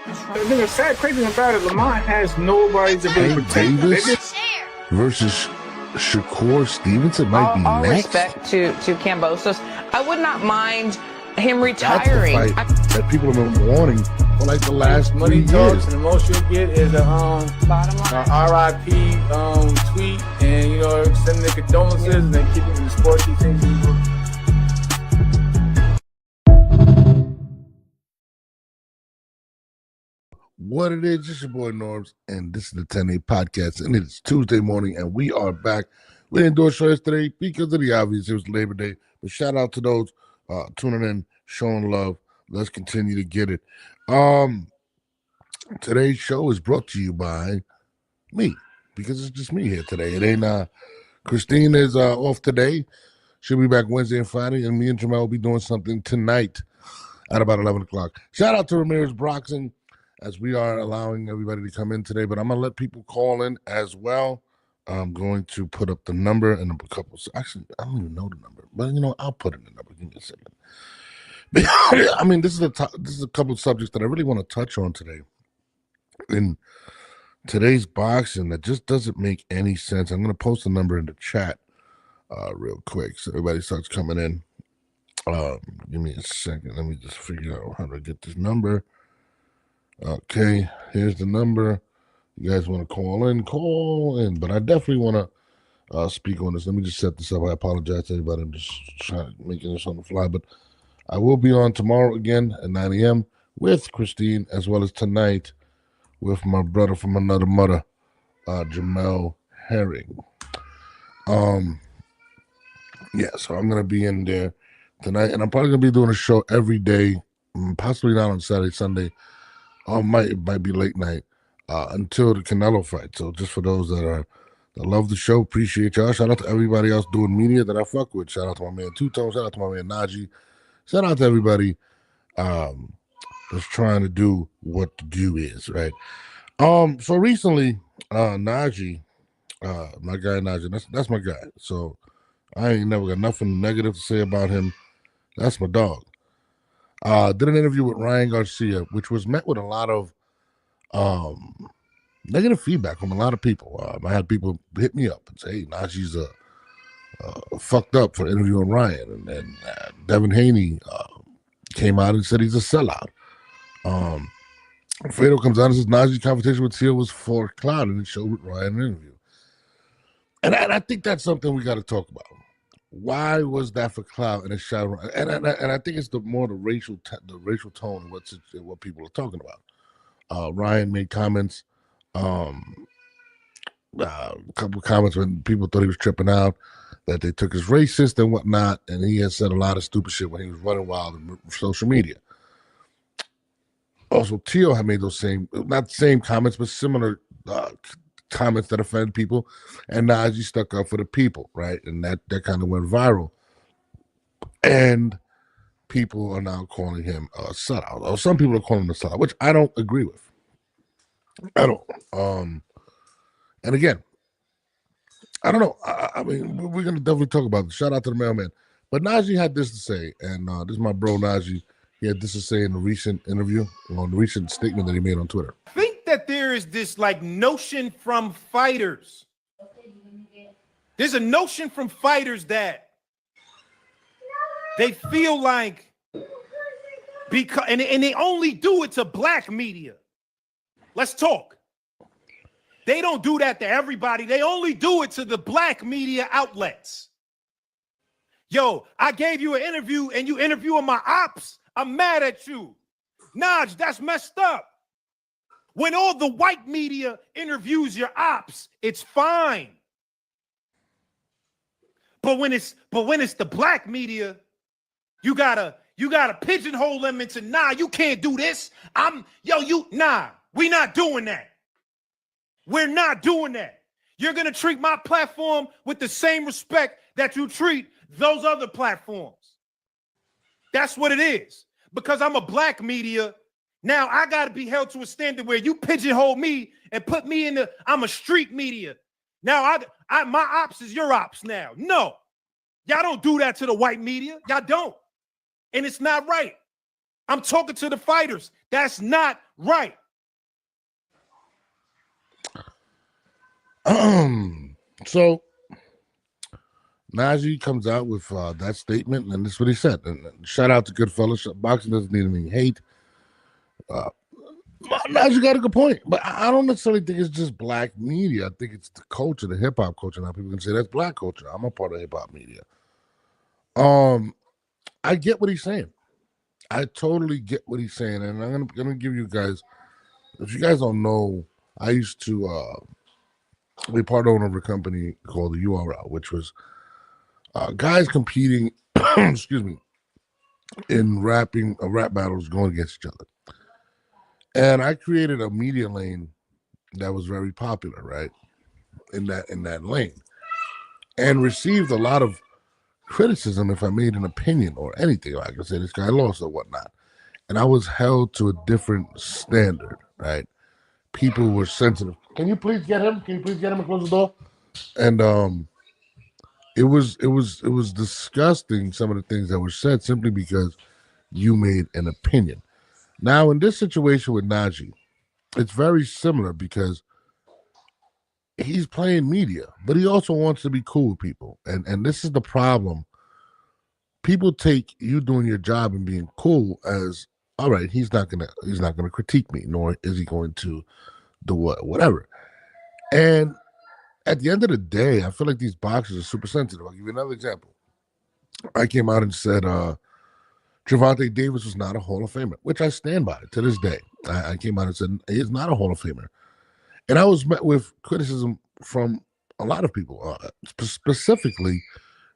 The sad crazy thing about it, Lamont has nobody to really protect him. Davis versus Shakur Stevenson might be all next. respect to Kambosos. I would not mind him retiring. That's the fight that people have been wanting for like the last 3 Money years. talks, and the most you'll get is a Bottom line. RIP tweet, and sending their condolences, and then keeping the sport keeps changing. What it is, it's your boy Norms, and this is the 10A podcast, and it's Tuesday morning, and we are back. We didn't do a show yesterday because of the obvious. It was Labor Day, but shout out to those tuning in, showing love. Let's continue to get it. Today's show is brought to you by me, because it's just me here today. It ain't Christine is off today. She'll be back Wednesday and Friday, and me and Jamal will be doing something tonight at about 11 o'clock. Shout out to Ramirez Broxing, as we are allowing everybody to come in today, but I'm going to let people call in as well. I'm going to put up the number and a couple. Actually, I don't even know the number, but I'll put in the number. Give me a second. I mean, this is a couple of subjects that I really want to touch on today. In today's boxing, that just doesn't make any sense. I'm going to post the number in the chat real quick so everybody starts coming in. Give me a second. Let me just figure out how to get this number. Okay, here's the number. You guys want to call in, but I definitely want to speak on this. Let me just set this up. I apologize to everybody. I'm just trying to make this on the fly, but I will be on tomorrow again at 9 a.m. with Christine, as well as tonight with my brother from another mother, Jamel Herring. Yeah, so I'm going to be in there tonight, and I'm probably going to be doing a show every day, possibly not on Saturday, Sunday. It might be late night until the Canelo fight. So just for those that love the show, appreciate y'all. Shout out to everybody else doing media that I fuck with. Shout out to my man Two-Tone. Shout out to my man Naji. Shout out to everybody that's trying to do what the do is, right? So recently, Naji, my guy Naji, that's my guy. So I ain't never got nothing negative to say about him. That's my dog. Did an interview with Ryan Garcia, which was met with a lot of negative feedback from a lot of people. I had people hit me up and say, hey, Naji's fucked up for interviewing Ryan. And Devin Haney came out and said he's a sellout. Fredo comes out and says Naji's conversation with Tia was for clout, and it showed with Ryan in the interview. And I think that's something we got to talk about. Why was that for clout and a shot? And I think it's the racial tone of what people are talking about. Ryan made comments, a couple of comments when people thought he was tripping out, that they took as racist and whatnot, and he had said a lot of stupid shit when he was running wild on social media. Also, Tio had made those not the same comments, but similar comments that offend people, and Najee stuck up for the people, right? And that kind of went viral. And people are now calling him a sellout. Or some people are calling him a sellout, which I don't agree with. I don't. And again, I don't know. I mean, we're going to definitely talk about this. Shout out to the mailman. But Najee had this to say, and this is my bro Najee. He had this to say in the recent interview, on the recent statement that he made on Twitter. I think that there is this notion from fighters. There's a notion from fighters that they feel like because and they only do it to black media. Let's talk. They don't do that to everybody. They only do it to the black media outlets. Yo, I gave you an interview and you interviewing my ops. I'm mad at you. Naj, that's messed up. When all the white media interviews your ops, it's fine. But when it's the black media, you gotta pigeonhole them into you can't do this. We not doing that. We're not doing that. You're gonna treat my platform with the same respect that you treat those other platforms. That's what it is. Because I'm a black media, now I got to be held to a standard where you pigeonhole me and put me I'm a street media. Now my ops is your ops now. No, y'all don't do that to the white media. Y'all don't. And it's not right. I'm talking to the fighters. That's not right. So Najee comes out with that statement, and this is what he said. And shout out to Goodfellas. Boxing doesn't need any hate. Najee got a good point, but I don't necessarily think it's just black media. I think it's the culture, the hip hop culture. Now people can say that's black culture. I'm a part of hip hop media. I get what he's saying. I totally get what he's saying, and I'm gonna give you guys. If you guys don't know, I used to be part owner of a company called the URL, which was guys competing, excuse me, in rap battles going against each other. And I created a media lane that was very popular, right? In that lane. And received a lot of criticism if I made an opinion or anything. Like I said, this guy lost or whatnot. And I was held to a different standard, right? People were sensitive. Can you please get him? Can you please get him and close the door? And it was disgusting, some of the things that were said simply because you made an opinion. Now, in this situation with Najee, it's very similar because he's playing media, but he also wants to be cool with people. And this is the problem. People take you doing your job and being cool as, all right, he's not gonna critique me, nor is he going to do whatever. And at the end of the day, I feel like these boxers are super sensitive. I'll give you another example. I came out and said Gervonta Davis was not a Hall of Famer, which I stand by to this day. I came out and said he's not a Hall of Famer. And I was met with criticism from a lot of people, specifically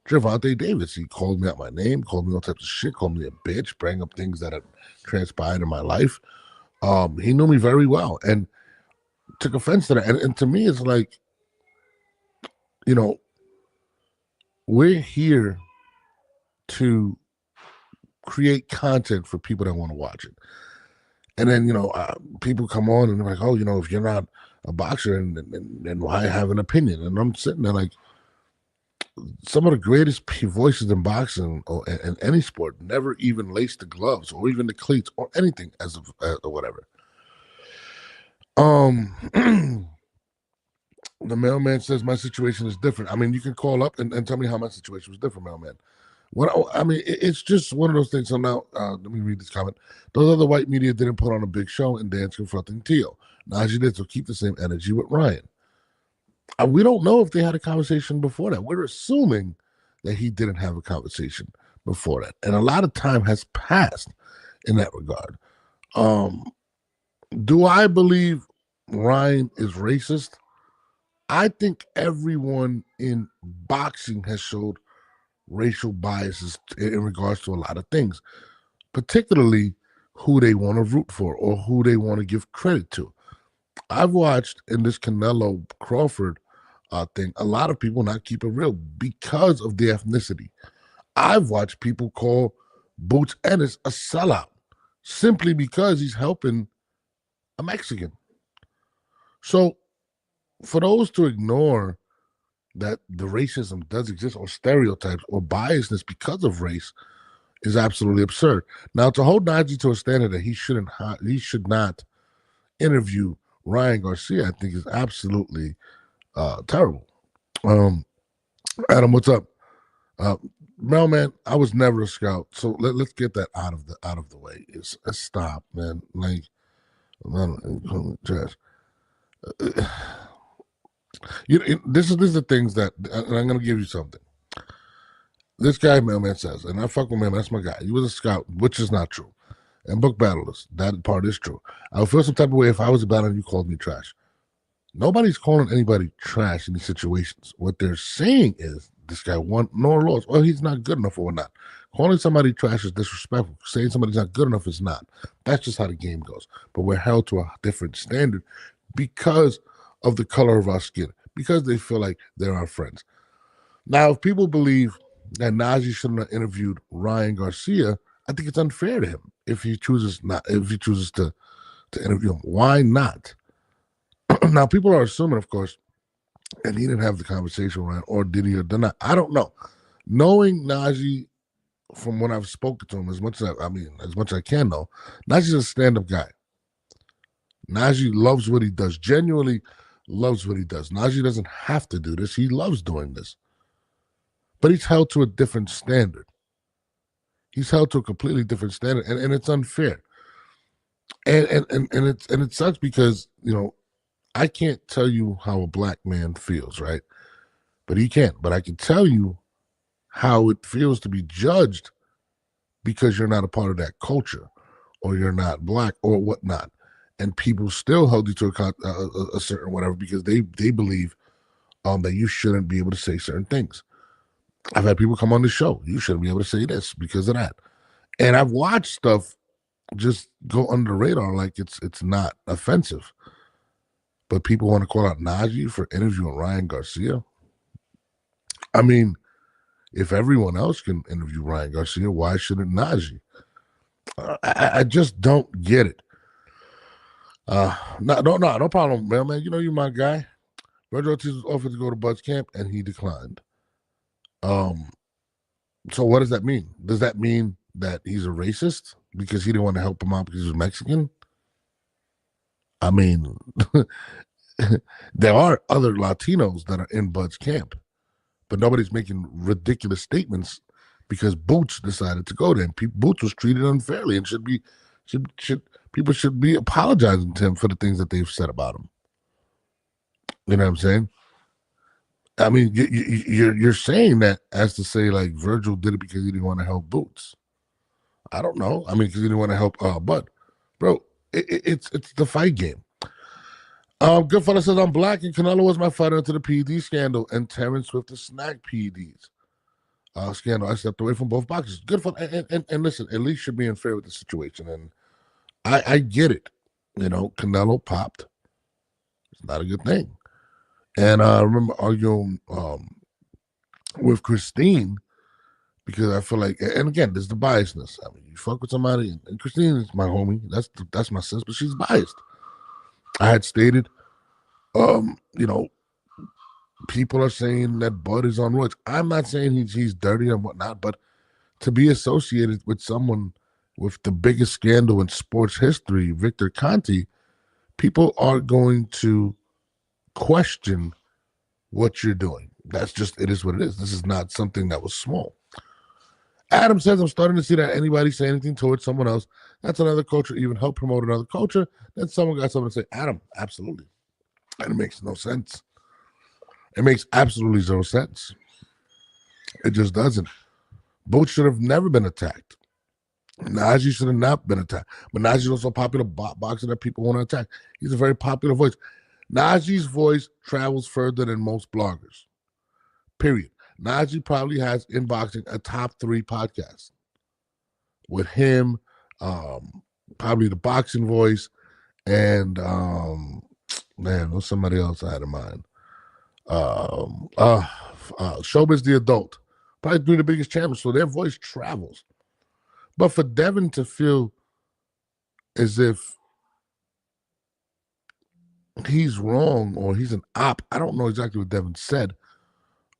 Gervonta Davis. He called me out my name, called me all types of shit, called me a bitch, bring up things that had transpired in my life. He knew me very well and took offense to that. And to me, it's like, you know, we're here to create content for people that want to watch it. And then, you know, people come on and they're like, oh, you know, if you're not a boxer, and why have an opinion? And I'm sitting there like, some of the greatest voices in boxing or in any sport never even laced the gloves or even the cleats or anything or whatever. The mailman says my situation is different. I mean, you can call up and tell me how my situation was different, mailman. It's just one of those things. So now, let me read this comment. Those other white media didn't put on a big show and dance confronting Tio. Najee did, so keep the same energy with Ryan. We don't know if they had a conversation before that. We're assuming that he didn't have a conversation before that. And a lot of time has passed in that regard. Do I believe Ryan is racist? I think everyone in boxing has showed racial biases in regards to a lot of things, particularly who they want to root for or who they want to give credit to. I've watched in this Canelo Crawford thing, a lot of people not keep it real because of their ethnicity. I've watched people call Boots Ennis a sellout simply because he's helping a Mexican. So for those to ignore that the racism does exist or stereotypes or biasness because of race is absolutely absurd. Now, to hold Najee to a standard that he should not interview Ryan Garcia, I think is absolutely terrible. Adam, what's up? Mailman, I was never a scout, so let's get that out of the way. It's a stop, man. Like, trash. This is the things that, and I'm gonna give you something. This guy, Mailman, says, and I fuck with Mailman, that's my guy. He was a scout, which is not true. And book battlers, that part is true. I would feel some type of way if I was a battler and you called me trash. Nobody's calling anybody trash in these situations. What they're saying is this guy won nor lost. Well, he's not good enough or whatnot. Calling somebody trash is disrespectful. Saying somebody's not good enough is not. That's just how the game goes. But we're held to a different standard because of the color of our skin, because they feel like they're our friends. Now, if people believe that Najee shouldn't have interviewed Ryan Garcia, I think it's unfair to him if he chooses to interview him. Why not? Now, people are assuming, of course, and he didn't have the conversation with Ryan, or did he or did not? I don't know. Knowing Najee from when I've spoken to him, as much as I can know, Naji's a stand-up guy. Najee loves what he does, genuinely loves what he does. Najee doesn't have to do this. He loves doing this. But he's held to a different standard. He's held to a completely different standard, and it's unfair. And it sucks because, you know, I can't tell you how a black man feels, right? But he can't. But I can tell you how it feels to be judged because you're not a part of that culture, or you're not black, or whatnot. And people still hold you to a certain whatever because they believe that you shouldn't be able to say certain things. I've had people come on the show. You shouldn't be able to say this because of that. And I've watched stuff just go under the radar like it's not offensive. But people want to call out Najee for interviewing Ryan Garcia. I mean, if everyone else can interview Ryan Garcia, why shouldn't Najee? I just don't get it. No problem, man. You know you're my guy. Virgil Ortiz was offered to go to Bud's camp, and he declined. So what does that mean? Does that mean that he's a racist because he didn't want to help him out because he was Mexican? I mean, there are other Latinos that are in Bud's camp, but nobody's making ridiculous statements because Boots decided to go there. And Boots was treated unfairly and people should be apologizing to him for the things that they've said about him. You know what I'm saying? I mean, you're saying that as to say, like, Virgil did it because he didn't want to help Boots. I don't know. I mean, because he didn't want to help Bud. Bro, it's the fight game. Goodfellas says, I'm black and Canelo was my fighter into the PED scandal and Terrence Swift the snack PEDs. Scandal. I stepped away from both boxes. Goodfellas, and listen, at least you're being fair with the situation. And I get it. You know, Canelo popped. It's not a good thing. And I remember arguing with Christine because I feel like, and again, there's the biasness. I mean, you fuck with somebody, and Christine is my homie. That's my sis, but she's biased. I had stated, you know, people are saying that Bud is on roids. I'm not saying he's dirty and whatnot, but to be associated with someone with the biggest scandal in sports history, Victor Conti, people are going to question what you're doing. That's just, it is what it is. This is not something that was small. Adam says, I'm starting to see that anybody say anything towards someone else, that's another culture, even help promote another culture, then someone got something to say. Adam, absolutely. And it makes no sense. It makes absolutely zero sense. It just doesn't. Boots should have never been attacked. Najee should have not been attacked. But Najee's also a popular boxer that people want to attack. He's a very popular voice. Najee's voice travels further than most bloggers. Period. Najee probably has in boxing a top 3 podcast. With him, probably the boxing voice, and there's somebody else I had in mind. Showbiz the Adult. Probably 3 of the biggest champions, so their voice travels. But for Devin to feel as if he's wrong or he's an op, I don't know exactly what Devin said,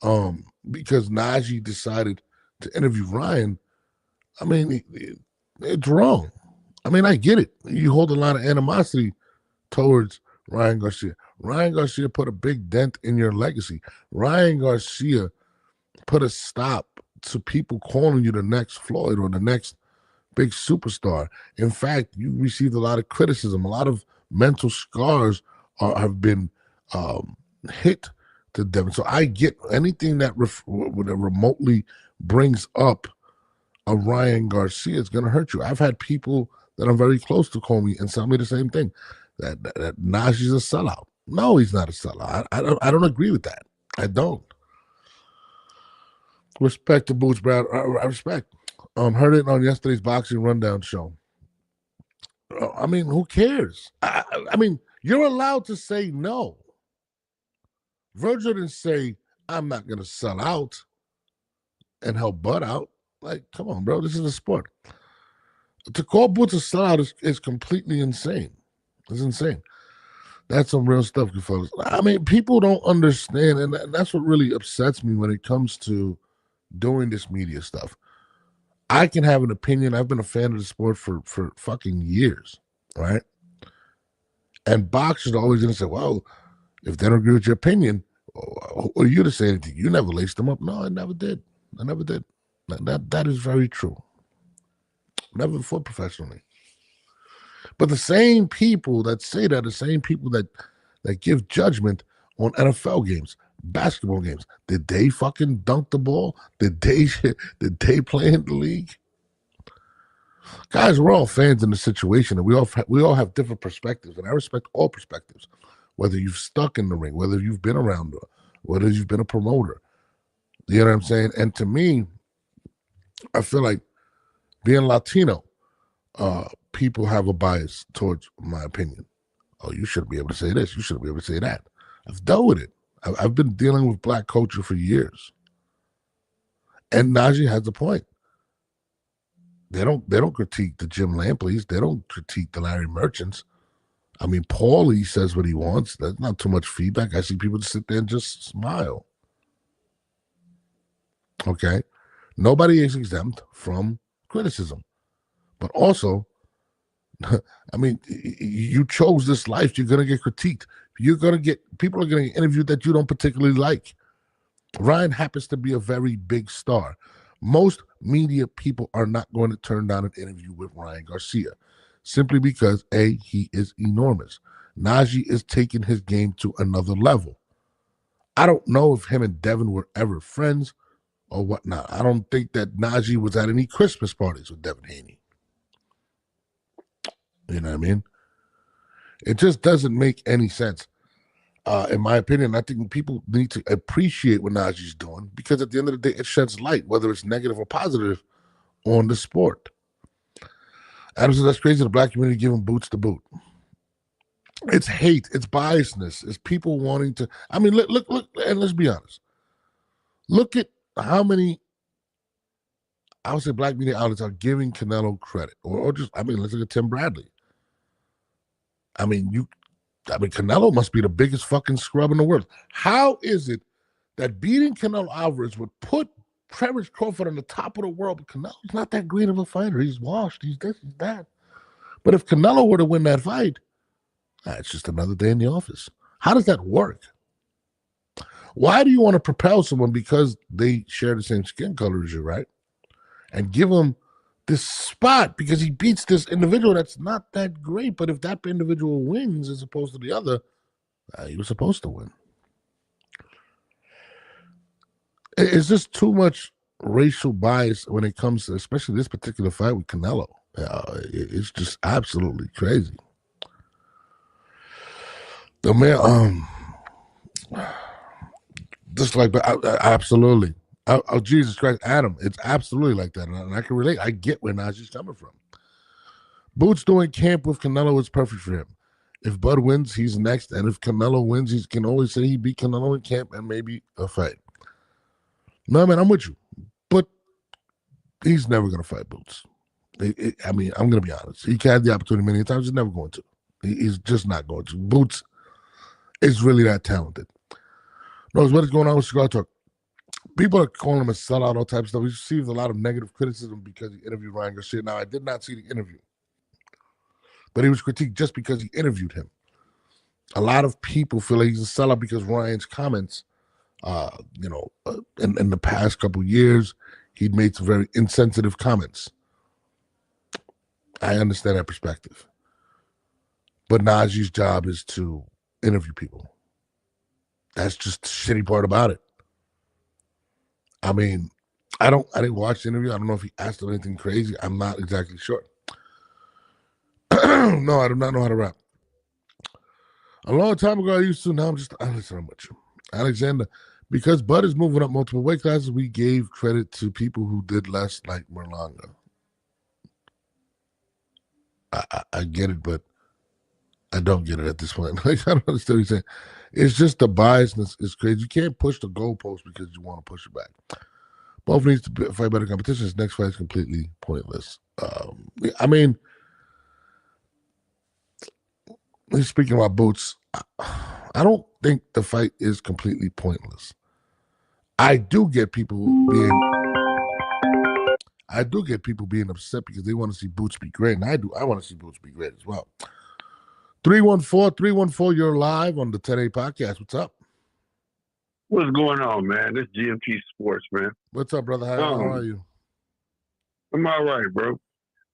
because Najee decided to interview Ryan. I mean, it's wrong. I mean, I get it. You hold a lot of animosity towards Ryan Garcia. Ryan Garcia put a big dent in your legacy. Ryan Garcia put a stop to people calling you the next Floyd or the next big superstar. In fact, you received a lot of criticism. A lot of mental scars have been hit to Devin. So I get anything that remotely brings up a Ryan Garcia is going to hurt you. I've had people that I'm very close to call me and tell me the same thing, that Najee's a sellout. No, he's not a sellout. I don't agree with that. I don't. Respect to Boots Brown. I respect. Heard it on yesterday's Boxing Rundown show. I mean, who cares? I mean, you're allowed to say no. Virgil didn't say, I'm not going to sell out and help Bud out. Like, come on, bro. This is a sport. To call Boots a sellout is completely insane. It's insane. That's some real stuff, you fellas. I mean, people don't understand, and that's what really upsets me when it comes to doing this media stuff. I can have an opinion. I've been a fan of the sport for fucking years, right? And boxers are always going to say, well, if they don't agree with your opinion, who are you to say anything? You never laced them up. No, I never did. That is very true. Never fought professionally. But the same people that say that, the same people that give judgment on NFL games, basketball games, did they fucking dunk the ball? Did they play in the league? Guys, we're all fans in the situation, and we all have different perspectives, and I respect all perspectives, whether you've stuck in the ring, whether you've been around, whether you've been a promoter. You know what I'm saying? And to me, I feel like being Latino, people have a bias towards my opinion. Oh, you shouldn't be able to say this. You shouldn't be able to say that. I've dealt with it. I've been dealing with black culture for years. And Najee has a point. They don't critique the Jim Lampleys. They don't critique the Larry Merchants. I mean, Paulie says what he wants. That's not too much feedback. I see people just sit there and just smile. Okay? Nobody is exempt from criticism. But also, I mean, you chose this life. You're going to get critiqued. People are going to get interviewed that you don't particularly like. Ryan happens to be a very big star. Most media people are not going to turn down an interview with Ryan Garcia simply because, A, he is enormous. Najee is taking his game to another level. I don't know if him and Devin were ever friends or whatnot. I don't think that Najee was at any Christmas parties with Devin Haney. You know what I mean? It just doesn't make any sense. In my opinion, I think people need to appreciate what Najee's doing because at the end of the day, it sheds light, whether it's negative or positive, on the sport. Adam says, that's crazy, the black community giving boots to boot. It's hate. It's biasness. It's people wanting to... I mean, look, and let's be honest. Look at how many, I would say, black media outlets are giving Canelo credit. Or just, I mean, let's look at Tim Bradley. I mean, Canelo must be the biggest fucking scrub in the world. How is it that beating Canelo Alvarez would put Terence Crawford on the top of the world? But Canelo's not that great of a fighter. He's washed. He's this, he's that. But if Canelo were to win that fight, it's just another day in the office. How does that work? Why do you want to propel someone because they share the same skin color as you, right? And give them this spot because he beats this individual that's not that great. But if that individual wins as opposed to the other, he was supposed to win. It's just too much racial bias when it comes to, especially this particular fight with Canelo. It's just absolutely crazy. The man, just like, absolutely. Oh, Jesus Christ, Adam, it's absolutely like that. And I can relate. I get where Najee's coming from. Boots doing camp with Canelo is perfect for him. If Bud wins, he's next. And if Canelo wins, he can always say he beat Canelo in camp and maybe a fight. No, man, I'm with you. But he's never going to fight Boots. I mean, I'm going to be honest. He had the opportunity many times. He's never going to. He's just not going to. Boots is really that talented. Knows what is going on with Cigar Talk. People are calling him a sellout, all types of stuff. He received a lot of negative criticism because he interviewed Ryan Garcia. Now, I did not see the interview, but he was critiqued just because he interviewed him. A lot of people feel like he's a sellout because Ryan's comments, in the past couple years, he'd made some very insensitive comments. I understand that perspective. But Najee's job is to interview people. That's just the shitty part about it. I mean, I didn't watch the interview. I don't know if he asked him anything crazy. I'm not exactly sure. No, I do not know how to rap. A long time ago, I used to. Now I'm just, listen, I'm with you. Alexander, because Bud is moving up multiple weight classes, we gave credit to people who did less, like Merlanga. I get it, but I don't get it at this point. Like, I don't understand what you're saying. It's just the biasness is crazy. You can't push the goalpost because you want to push it back. Both needs to fight better competition. His next fight is completely pointless. I mean, speaking about Boots, I don't think the fight is completely pointless. I do get people being I do get people being upset because they want to see Boots be great, and I do. I want to see Boots be great as well. 314-314, you're live on the 10A podcast. What's up? What's going on, man? This GMT Sports, man. What's up, brother? How are you? I'm all right, bro.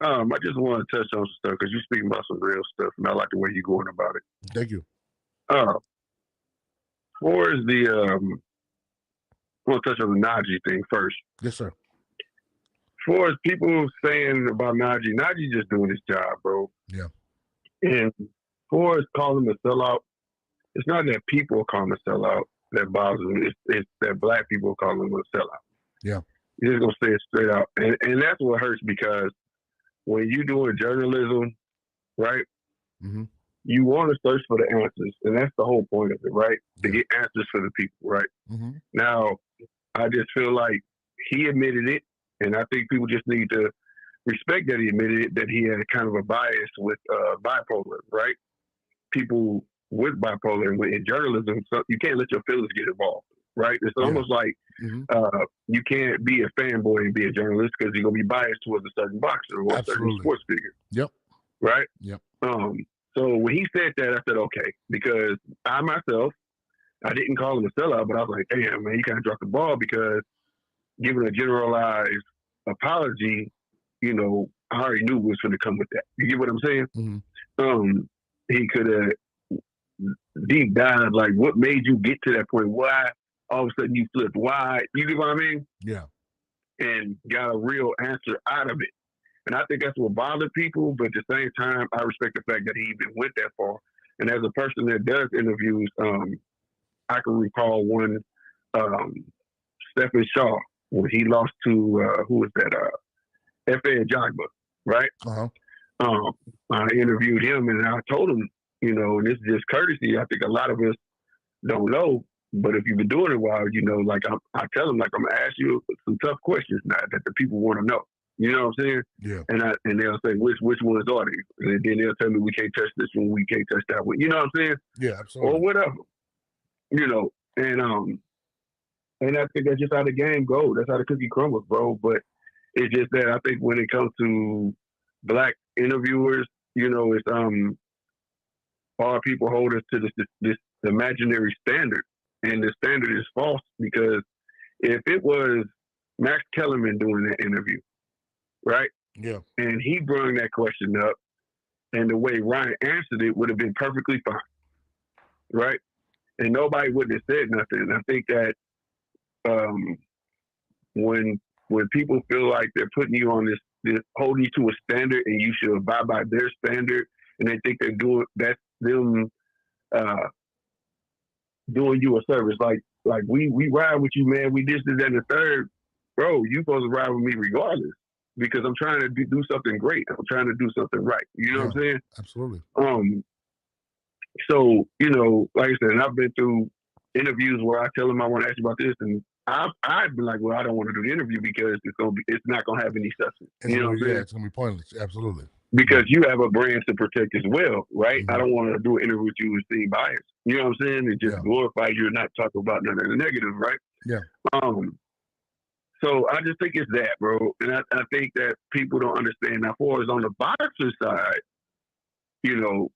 I just want to touch on some stuff because you're speaking about some real stuff, and I like the way you're going about it. Thank you. For as the, I want to touch on the Naji thing first. Yes, sir. For as people saying about Naji just doing his job, bro. Yeah. And for as calling him a sellout, it's not that people call him a sellout that bothers me. It's that black people call him a sellout. Yeah. You're just going to say it straight out. And that's what hurts because when you're doing journalism, right, you want to search for the answers. And that's the whole point of it, right? To get answers for the people, right? Now, I just feel like he admitted it. And I think people just need to respect that he admitted it, that he had kind of a bias with bipolar, right? People with bipolar and in journalism, so you can't let your feelings get involved, right? It's almost like you can't be a fanboy and be a journalist because you're going to be biased towards a certain boxer or a certain sports figure. Yep. Right? Yep. So when he said that, I said, okay, because I myself, I didn't call him a sellout, but I was like, damn, man, you kind of dropped the ball because giving a generalized apology, you know, I already knew was going to come with that. You get what I'm saying? He could have deep dived, like, what made you get to that point? Why all of a sudden you flipped? Why? You get what I mean? Yeah. And got a real answer out of it. And I think that's what bothered people, but at the same time, I respect the fact that he even went that far. And as a person that does interviews, I can recall one, Stephen Shaw, when he lost to, who was that? F.A. Jagba, right? I interviewed him and I told him, you know, and this is just courtesy. I think a lot of us don't know, but if you've been doing it a while, you know, like I tell them, like, I'm gonna ask you some tough questions now that the people want to know. You know what I'm saying? Yeah. And they'll say, which ones are they? And then they'll tell me we can't touch this one, we can't touch that one. You know what I'm saying? Yeah, absolutely. Or whatever. You know, and I think that's just how the game goes. That's how the cookie crumbles, bro. But it's just that I think when it comes to black interviewers, you know, it's all people hold us to this imaginary standard, and the standard is false because if it was Max Kellerman doing that interview, right? Yeah. And he brought that question up, and the way Ryan answered it would have been perfectly fine, right? And nobody wouldn't have said nothing. I think that when people feel like they're putting you on this holding you to a standard and you should abide by their standard, and they think they're doing that's them doing you a service. Like we ride with you, man. We this and the third, bro. You supposed to ride with me regardless because I'm trying to do something great. I'm trying to do something right. You know what I'm saying? Absolutely. So you know, like I said, and I've been through interviews where I tell them I want to ask you about this, and I've been like, well, I don't want to do the interview because it's not gonna have any substance. You know what I'm saying? It's gonna be pointless. Absolutely. Because you have a brand to protect as well, right? I don't want to do an interview with you and see bias. You know what I'm saying? And just glorify you and not talk about none of the negative, right? Yeah. So I just think it's that, bro. And I think that people don't understand. Now, for as on the boxer side, you know,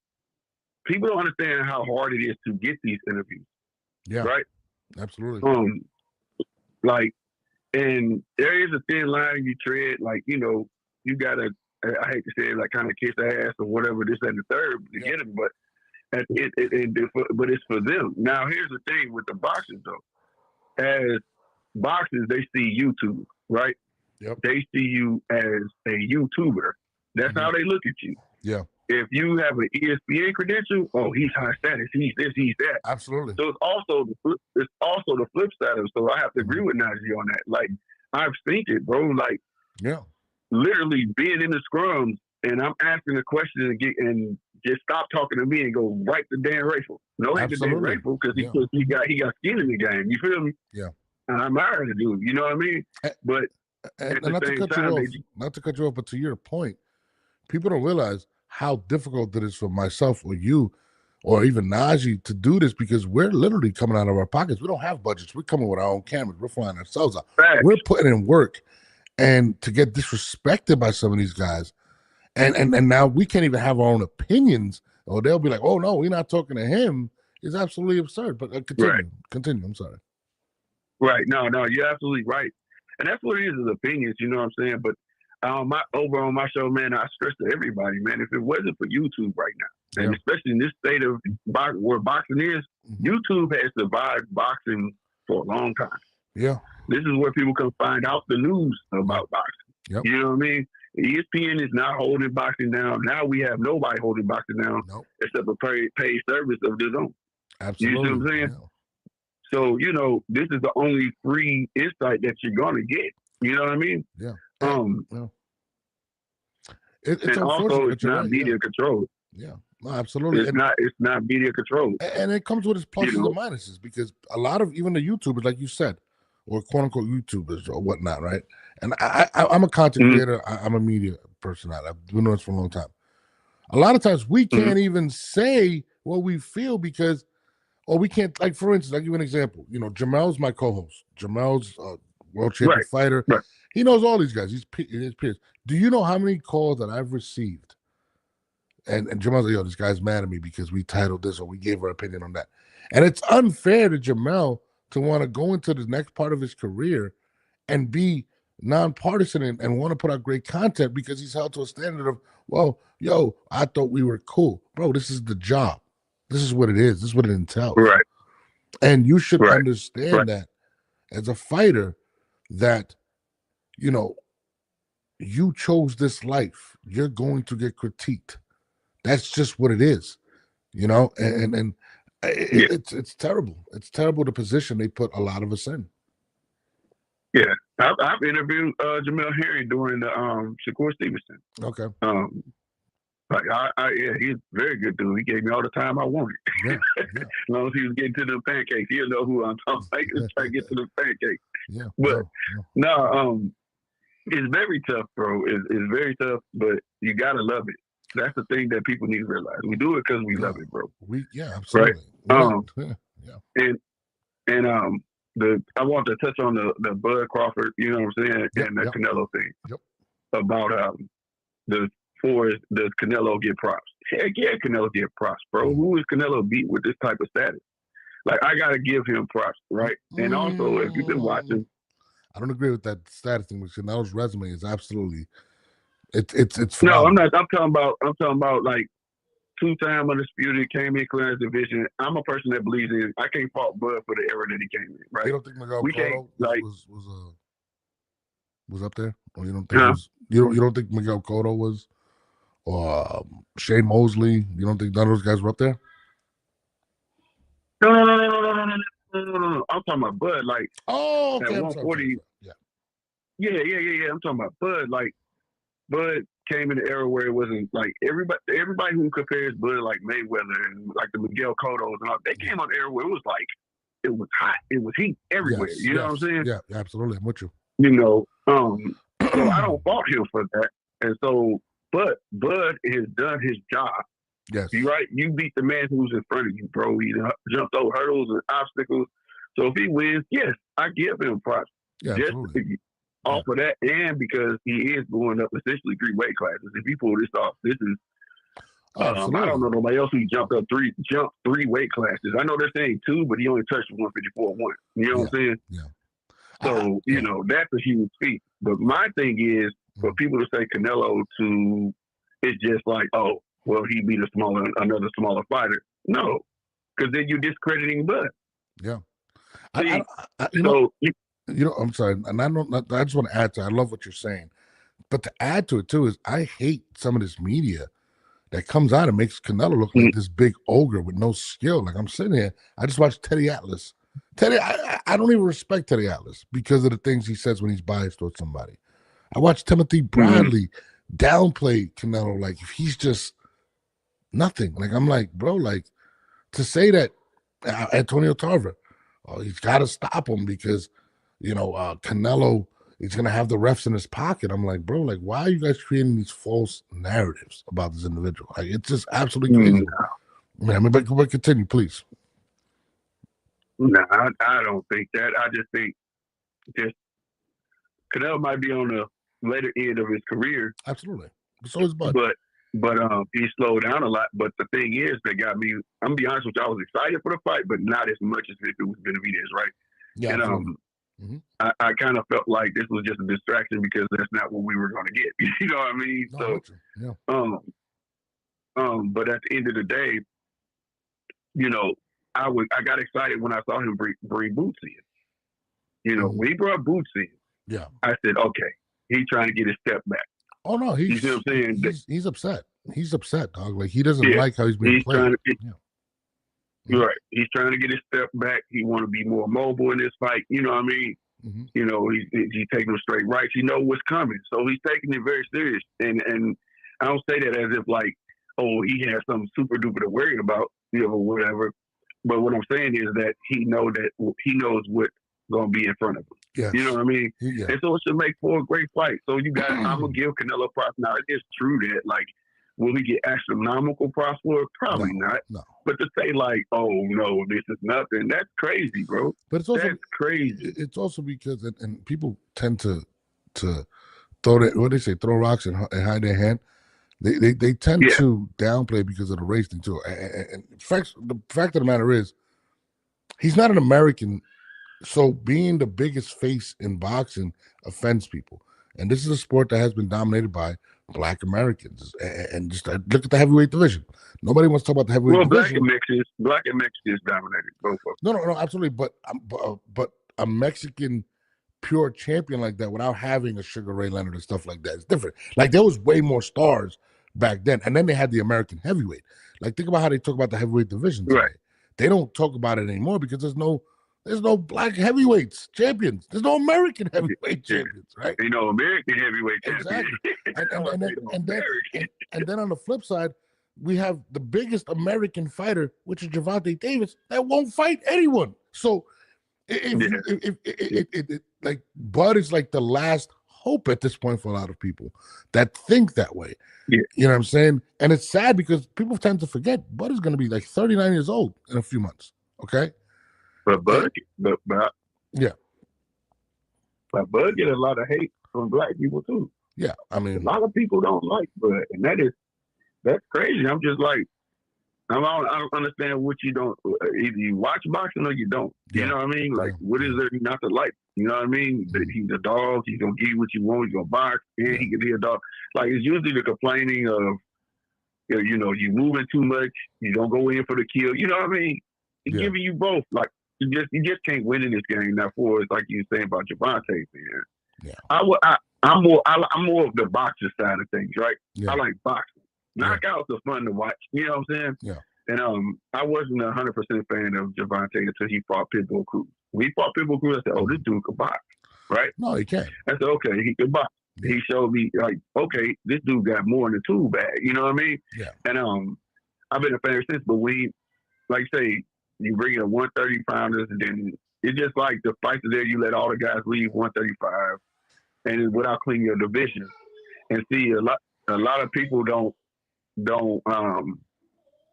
people don't understand how hard it is to get these interviews. Yeah. Right? Absolutely. Like, and there is a thin line you tread. Like, you know, you gotta, I hate to say it, like kind of kiss ass or whatever, this and the third to get them, but but it's for them. Now, here's the thing with the boxers though. As boxers, they see YouTube, right? Yep. They see you as a YouTuber. That's how they look at you. Yeah. If you have an ESPN credential, oh, he's high status. He's this, he's that. Absolutely. So it's also the flip side of it. So I have to agree with Najee on that. Like, I've seen it, bro. Like, literally being in the scrums and I'm asking a question and just stop talking to me and go right to Dan Rayful. No hate to Dan Rayful because he got skin in the game. You feel me? Yeah. And I admire the dude. You know what I mean? But and not to cut you off, but to your point, people don't realize how difficult it is for myself or you or even Najee to do this because we're literally coming out of our pockets. We don't have budgets. We're coming with our own cameras. We're flying ourselves out. Facts. We're putting in work. and to get disrespected by some of these guys, and now we can't even have our own opinions, or they'll be like, "Oh no, we're not talking to him." It's absolutely absurd. But continue. I'm sorry. Right. No, you're absolutely right, and that's what it is opinions. You know what I'm saying? But on my show, man, I stress to everybody, man, if it wasn't for YouTube right now, and especially in this state of where boxing is, YouTube has survived boxing for a long time. Yeah. This is where people can find out the news about boxing. Yep. You know what I mean? ESPN is not holding boxing down. Now we have nobody holding boxing down except a paid service of their own. Absolutely. You see what I'm saying? Yeah. So, you know, this is the only free insight that you're going to get. You know what I mean? Yeah. It's and also, it's not media controlled. Yeah. No, absolutely. It's not media controlled. And it comes with its pluses and minuses, because a lot of even the YouTubers, like you said, or quote unquote YouTubers or whatnot, right? And I'm a content creator. I'm a media personality. I've been doing this for a long time. A lot of times we can't even say what we feel because, or we can't, like, for instance, I'll give you an example. You know, Jamel's my co-host. Jamel's a world champion fighter. Right. He knows all these guys. He's his peers. Do you know how many calls that I've received? And Jamel's like, yo, this guy's mad at me because we titled this or we gave our opinion on that. And it's unfair to Jamel to want to go into the next part of his career and be nonpartisan and want to put out great content because he's held to a standard of, well, yo, I thought we were cool. Bro, this is the job. This is what it is. This is what it entails. Right. And you should understand that as a fighter that, you know, you chose this life. You're going to get critiqued. That's just what it is, you know, and it's terrible. It's terrible the position they put a lot of us in. Yeah, I've interviewed Jamel Henry during the Shakur Stevenson. Okay. He's a very good dude. He gave me all the time I wanted. Yeah. As long as he was getting to the pancakes, he'll know who I'm talking about. Just try to get to the pancakes. Yeah. But it's very tough, bro. It's very tough, but you gotta love it. That's the thing that people need to realize. We do it because we love it, bro. Absolutely. Right? And I want to touch on the Bud Crawford, you know what I'm saying, and the Canelo thing. About does Canelo get props? Heck yeah, Canelo get props, bro. Who is Canelo beat with this type of status? Like, I gotta give him props, right? And also, if you've been watching, I don't agree with that status thing, because Canelo's resume is absolutely it's no, I'm not. I'm talking about like 2-time undisputed, came in clearance division. I'm a person that believes in. I can't fault Bud for the era that he came in. Right? You don't think Miguel Cotto was up there? Or you don't think you don't think Miguel Cotto was, or Shane Mosley? You don't think none of those guys were up there? No. I'm talking about Bud. Like, okay. At 140. Yeah. I'm talking about Bud. Like, Bud came in an era where it wasn't like everybody who compares Bud like Mayweather and like the Miguel Cottos and all, they came on an era where it was like, it was hot, it was heat everywhere. You know what I'm saying? Yeah, absolutely. I'm with you. You know, so I don't fault him for that. And so, but Bud has done his job. Yes. You right? You beat the man who's in front of you, bro. He jumped over hurdles and obstacles. So if he wins, yes, I give him props. Yeah, just absolutely. Off of that, and because he is going up essentially 3 weight classes. If he pull this off, this is I don't know nobody else who jumped 3 weight classes. I know they're saying 2, but he only touched 154 once. You know what I'm saying? Yeah. So you know that's a huge feat. But my thing is for people to say Canelo it's just like, oh, well, he beat another smaller fighter. No, because then you're discrediting Bud. Yeah. I'm sorry, and I just want to add to. I love what you're saying, but to add to it too is I hate some of this media that comes out and makes Canelo look like this big ogre with no skill. Like, I'm sitting here, I just watched Teddy Atlas. I don't even respect Teddy Atlas because of the things he says when he's biased towards somebody. I watched Timothy Bradley downplay Canelo like if he's just nothing. Like, I'm like, bro, like, to say that Antonio Tarver, he's got to stop him because, you know, Canelo is going to have the refs in his pocket. I'm like, bro, like, why are you guys creating these false narratives about this individual? Like, it's just absolutely crazy. But continue, please. No, I don't think that. I just think Canelo might be on the later end of his career. Absolutely. So is Bud. But he slowed down a lot. But the thing is that got me, I'm gonna be honest with you, I was excited for the fight, but not as much as if it was Benavidez, right? Yeah. And I kind of felt like this was just a distraction because that's not what we were gonna get. You know what I mean? No, So but at the end of the day, you know, I got excited when I saw him bring Boots in. You know, when he brought Boots in, yeah, I said, okay, he's trying to get his step back. Oh no, you see what I'm saying? He's upset. He's upset, dog. Like he doesn't like how he's being played. Right. He's trying to get his step back. He want to be more mobile in this fight. You know what I mean? You know, he's taking them straight rights. He know what's coming, so he's taking it very serious. And I don't say that as if like, oh, he has something super duper to worry about, you know, whatever. But what I'm saying is that he knows what's going to be in front of him. Yes. You know what I mean? Yeah. And so it should make for a great fight. So you got, I'm going to give Canelo props. Now, it is true that, like, will he get astronomical props for it? Probably not. No. But to say, like, oh, no, this is nothing, that's crazy, bro. But it's also, that's crazy. It's also because, and people tend to throw that, what they say, throw rocks and hide their hand. They tend to downplay because of the race thing, too. And the fact of the matter is, he's not an American. So being the biggest face in boxing offends people. And this is a sport that has been dominated by Black Americans. And just look at the heavyweight division. Nobody wants to talk about the heavyweight division. Black and Mexicans dominated both of them. No, absolutely. But a Mexican pure champion like that without having a Sugar Ray Leonard and stuff like that is different. Like there was way more stars back then. And then they had the American heavyweight. Like think about how they talk about the heavyweight division today. Right. They don't talk about it anymore because there's no Black heavyweights champions. There's no American heavyweight champions, right? You know, American heavyweight champions. Exactly. And then on the flip side, we have the biggest American fighter, which is Gervonta Davis, that won't fight anyone. So if like Bud is like the last hope at this point for a lot of people that think that way. Yeah. You know what I'm saying? And it's sad because people tend to forget Bud is going to be like 39 years old in a few months. Okay. But Bud get a lot of hate from Black people too. Yeah, I mean, a lot of people don't like Bud, and that's crazy. I'm just like, I don't understand what you don't. Either you watch boxing or you don't. You know what I mean? Like, what is there not to like? You know what I mean? That he's a dog. He's gonna give you what you want. He's gonna box, and he can be a dog. Like it's usually the complaining of, you know, you moving too much. You don't go in for the kill. You know what I mean? He's giving you both. Like. You just can't win in this game. Now, for like you were saying about Gervonta, man. Yeah. I'm more of the boxer side of things, right? Yeah. I like boxing. Knockouts are fun to watch. You know what I'm saying? Yeah. And I wasn't 100% fan of Devin Haney until he fought Pitbull Cruz. When he fought Pitbull Cruz, I said, "Oh, this dude could box, right?" No, he can't. I said, "Okay, he could box." Yeah. He showed me like, okay, this dude got more in the tool bag. You know what I mean? Yeah. And I've been a fan since. But we, like say. You bring in 130 pounders, and then it's just like the fights are there. You let all the guys leave 135, and without cleaning your division. And see, a lot of people don't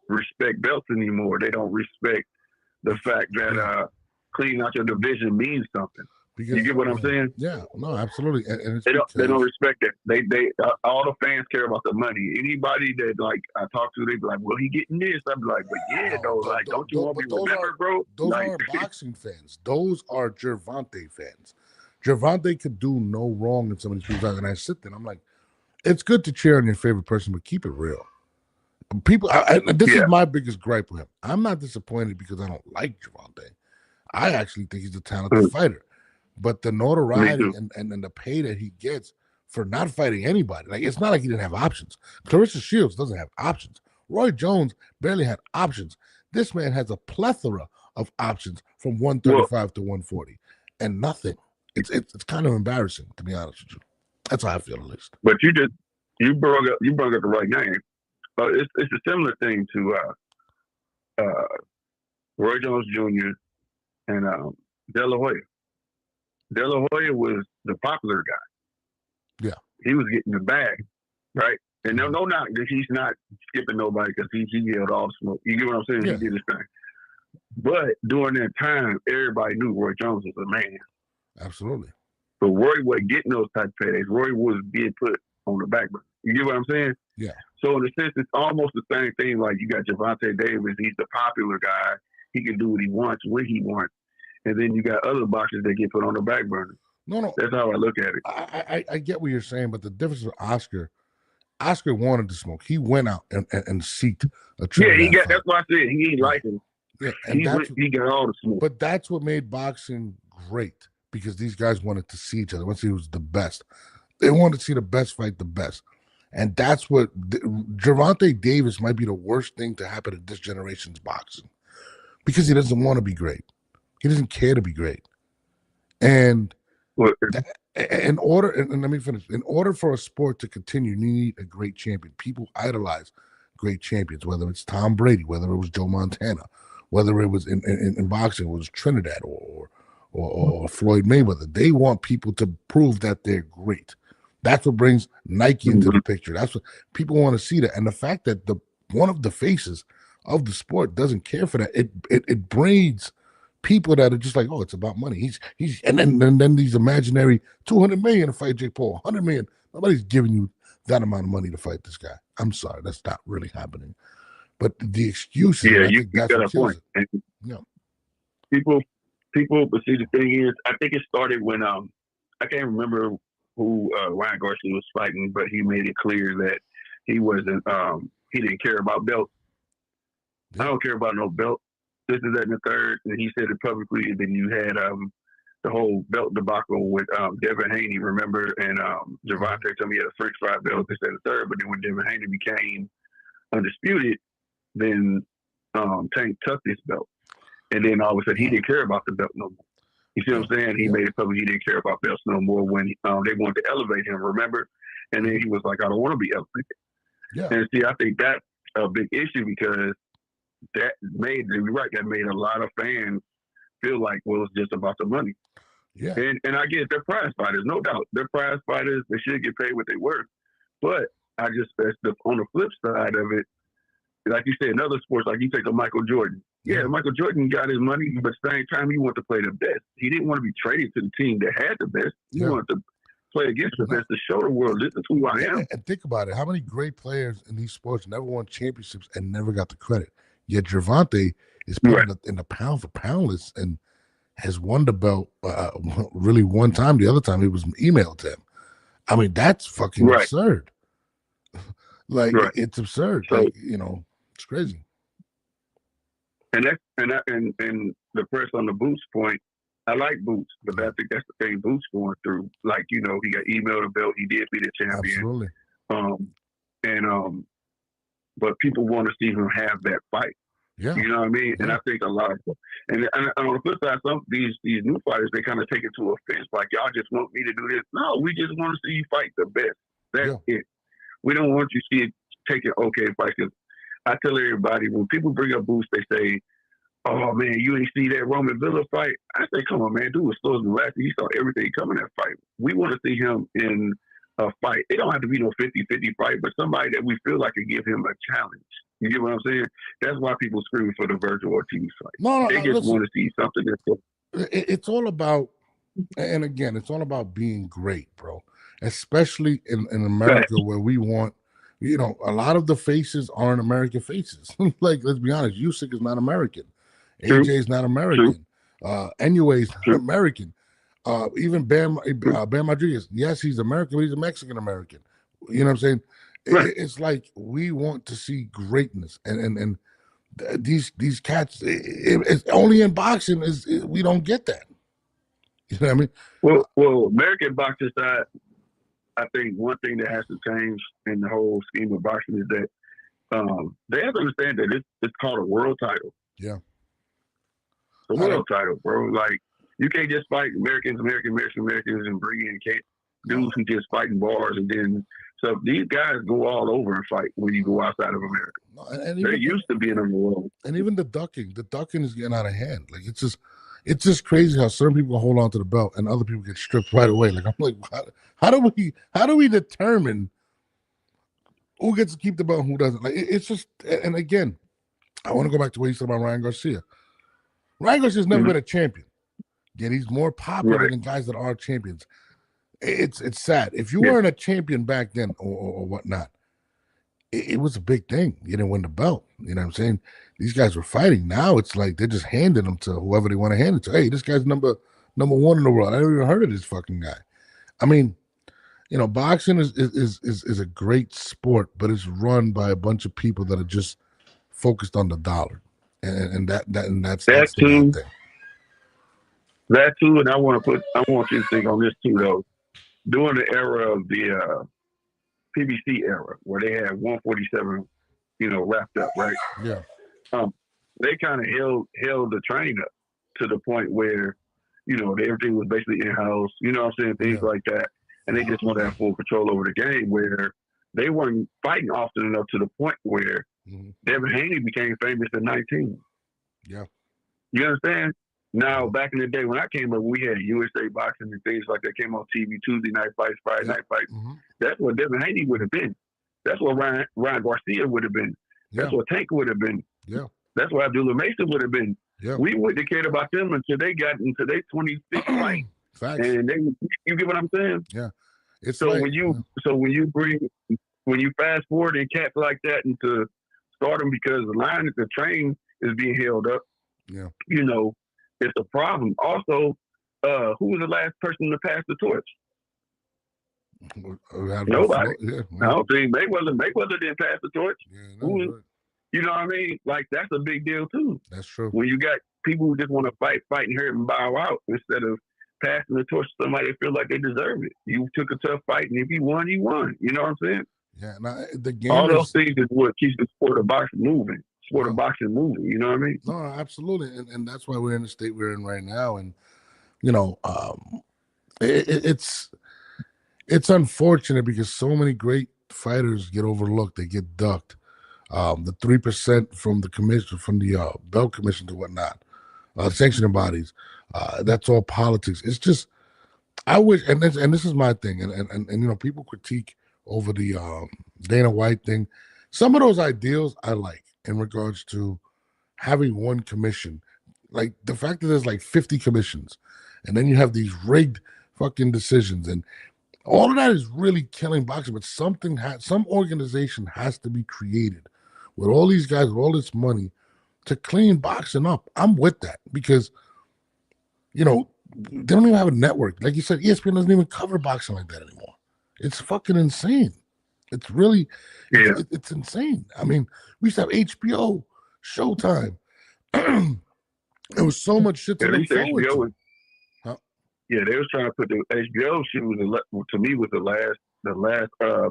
respect belts anymore. They don't respect the fact that cleaning out your division means something. Because, you get what I'm saying? Yeah, no, absolutely. And they don't respect it. They all the fans care about the money. Anybody that like I talk to, they be like, "Well, he getting this." I'm like, "But yeah, don't you want me to remember, bro?" Those like, aren't boxing fans. Those are Gervonta fans. Gervonta could do no wrong in some of these people's eyes. And I sit there, and I'm like, it's good to cheer on your favorite person, but keep it real. People, this is my biggest gripe with him. I'm not disappointed because I don't like Gervonta. I actually think he's a talented fighter. But the notoriety and the pay that he gets for not fighting anybody, like it's not like he didn't have options. Clarissa Shields doesn't have options. Roy Jones barely had options. This man has a plethora of options from 135 to 140, and nothing. It's kind of embarrassing, to be honest with you. That's how I feel, at least. But you brought up the right name. It's a similar thing to Roy Jones Jr. and De La Hoya. De La Hoya was the popular guy. Yeah. He was getting the bag, right? And no knock that he's not skipping nobody because he yelled all the smoke. You get what I'm saying? Yeah. He did his thing. But during that time, everybody knew Roy Jones was a man. Absolutely. But Roy wasn't getting those type of paydays. Roy was being put on the back burner. You get what I'm saying? Yeah. So in a sense, it's almost the same thing. Like you got Gervonta Davis. He's the popular guy. He can do what he wants when he wants. And then you got other boxers that get put on the back burner. No. That's how I look at it. I get what you're saying, but the difference with Oscar wanted to smoke. He went out and seeked a Trinidad he got. fight. That's what I said. He ain't licensed. Yeah, and he got all the smoke. But that's what made boxing great, because these guys wanted to see each other. They wanted to see who was the best. They wanted to see the best fight the best. And that's what Gervonta Davis might be the worst thing to happen to this generation's boxing, because he doesn't want to be great. He doesn't care to be great. And in order, and let me finish. In order for a sport to continue, you need a great champion. People idolize great champions, whether it's Tom Brady, whether it was Joe Montana, whether it was in boxing, it was Trinidad or Floyd Mayweather. They want people to prove that they're great. That's what brings Nike into the picture. That's what people want to see. That, and the fact that one of the faces of the sport doesn't care for that, it breeds people that are just like, oh, it's about money. He's and then these imaginary $200 million to fight Jake Paul, $100 million. Nobody's giving you that amount of money to fight this guy. I'm sorry, that's not really happening. But the excuses, yeah, you got a point. Yeah. People. But see, the thing is, I think it started when I can't remember who Ryan Garcia was fighting, but he made it clear that he wasn't. He didn't care about belts. Yeah. I don't care about no belt. This is that and the third, and he said it publicly. And then you had the whole belt debacle with Devin Haney, remember? And Gervonta told me he had a French fry belt. This and the third, but then when Devin Haney became undisputed, then Tank took this belt, and then all of a sudden he didn't care about the belt no more. You see what I'm saying? He made it public he didn't care about belts no more when they wanted to elevate him, remember? And then he was like, I don't want to be elevated. Yeah. And see, I think that's a big issue, because that made a lot of fans feel like, well, it's just about the money. Yeah. And I get they're prize fighters, no doubt. They're prize fighters. They should get paid what they're worth. But on the flip side of it, like you said, in other sports, like you take a Michael Jordan. Yeah, Michael Jordan got his money, but at the same time, he wanted to play the best. He didn't want to be traded to the team that had the best. He wanted to play against the best to show the world, this is who I am. And think about it. How many great players in these sports never won championships and never got the credit? Yet Gervonta is put in the pound for pound list and has won the belt really one time. The other time it was emailed to him. I mean, that's fucking absurd. It's absurd. So, it's crazy. And the press on the Boots point, I like Boots, but I think that's the thing Boots going through. Like, he got emailed a belt. He did be the champion. Absolutely. But people want to see him have that fight. Yeah. You know what I mean? Yeah. And I think a lot of and on the flip side, some these new fighters, they kind of take it to offense. Like, y'all just want me to do this. No, we just want to see you fight the best. That's it. We don't want you to see it taking okay fight. Because I tell everybody, when people bring up Boots, they say, oh, man, you ain't see that Roman Villa fight? I say, come on, man, dude was slow as the last. He saw everything coming that fight. We want to see him in a fight. It don't have to be no 50-50 fight, but somebody that we feel like could give him a challenge. You get what I'm saying? That's why people scream for the Virgil Ortiz fight. No, they just want to see something that's it's all about, and again, it's all about being great, bro. Especially in America, where we want, a lot of the faces aren't American faces. Like, let's be honest, Usyk is not American. AJ is not American. Inoue is not American. Even Bam Rodriguez, yes, he's American, but he's a Mexican American. You know what I'm saying? It's like we want to see greatness, and these cats. It's only in boxing we don't get that. You know what I mean? Well, American boxing side, I think one thing that has to change in the whole scheme of boxing is that they have to understand that it's called a world title. Yeah, the world title, bro. Like, you can't just fight Americans, and bring in dudes who just fight in bars, and then so these guys go all over and fight when you go outside of America. And they're used to being on the road. And even the ducking is getting out of hand. Like, it's just crazy how certain people hold on to the belt and other people get stripped right away. Like, I'm like, how do we determine who gets to keep the belt and who doesn't? Like, it's just, and again, I want to go back to what you said about Ryan Garcia. Ryan Garcia's never been a champion, yet he's more popular than guys that are champions. It's sad. If you weren't a champion back then or whatnot, it was a big thing. You didn't win the belt. You know what I'm saying? These guys were fighting. Now it's like they're just handing them to whoever they want to hand it to. Hey, this guy's number one in the world. I never even heard of this fucking guy. I mean, you know, boxing is a great sport, but it's run by a bunch of people that are just focused on the dollar, and that's the too. thing. That too, and I want you to think on this too, though. During the era of the PBC era, where they had 147, you know, wrapped up, right? Yeah. They kind of held the train up to the point where, you know, everything was basically in-house, you know what I'm saying, things like that. And they just want to have full control over the game, where they weren't fighting often enough to the point where Devin Haney became famous at 19. Yeah. You understand? Now, back in the day when I came up, we had USA Boxing and things like that came on TV, Tuesday night fights, Friday night fights. That's what Devin Haney would have been. That's what Ryan Garcia would have been. That's what Tank would have been. Yeah. That's what Abdullah Mason would have been. Yeah. We wouldn't have cared about them until they got into their 26th fight. Facts. And you get what I'm saying? Yeah. It's so like, when you fast forward and cats like that into stardom because the train is being held up. Yeah. You know, it's a problem. Also, who was the last person to pass the torch? Nobody. Yeah. I don't think Mayweather didn't pass the torch. Yeah, right. You know what I mean? Like, that's a big deal too. That's true. When you got people who just want to fight and hurt and bow out instead of passing the torch to somebody that feel like they deserve it. You took a tough fight, and if you won, you won. You know what I'm saying? Yeah. Now, the game. All those things is what keeps the sport of boxing moving. Sport of boxing moving. You know what I mean? No, absolutely, and that's why we're in the state we're in right now. And you know, it's unfortunate because so many great fighters get overlooked. They get ducked. The 3% from the commission, from the belt commission to whatnot, sanctioning bodies. That's all politics. It's just, I wish, and this is my thing, and you know, people critique over the Dana White thing. Some of those ideals I like in regards to having one commission, like the fact that there's like 50 commissions, and then you have these rigged fucking decisions, and all of that is really killing boxing. But some organization has to be created with all these guys with all this money to clean boxing up. I'm with that because, you know, they don't even have a network. Like you said, ESPN doesn't even cover boxing like that anymore. It's fucking insane. It's really, it's insane. I mean, we used to have HBO, Showtime. There was so much shit to look forward to. Yeah, they was trying to put the HBO shit to me was the last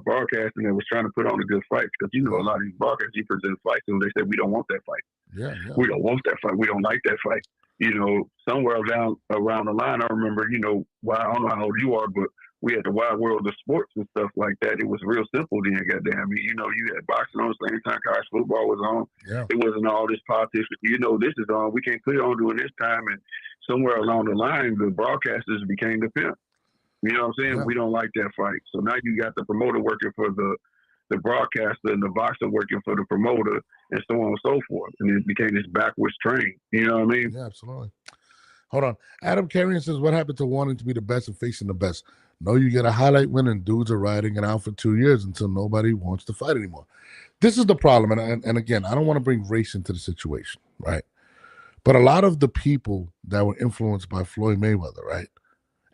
broadcasting that was trying to put on a good fight, because you know a lot of these broadcasts you present fights and they said we don't want that fight. Yeah. We don't want that fight. We don't like that fight. You know, somewhere around the line, I remember, you know, I don't know how old you are, but we had the wide world of sports and stuff like that. It was real simple then, goddamn. I mean, you know, you had boxing on the same time college football was on. Yeah. It wasn't all this politics. You know, this is on. We can't put it on during this time. And somewhere along the line, the broadcasters became the pimp. You know what I'm saying? Yeah. We don't like that fight. So now you got the promoter working for the broadcaster and the boxer working for the promoter and so on and so forth. And it became this backwards train. You know what I mean? Yeah, absolutely. Hold on. Adam Carrion says, what happened to wanting to be the best and facing the best? No, you get a highlight win and dudes are riding it out for 2 years until nobody wants to fight anymore. This is the problem. And again, I don't want to bring race into the situation, right? But a lot of the people that were influenced by Floyd Mayweather, right?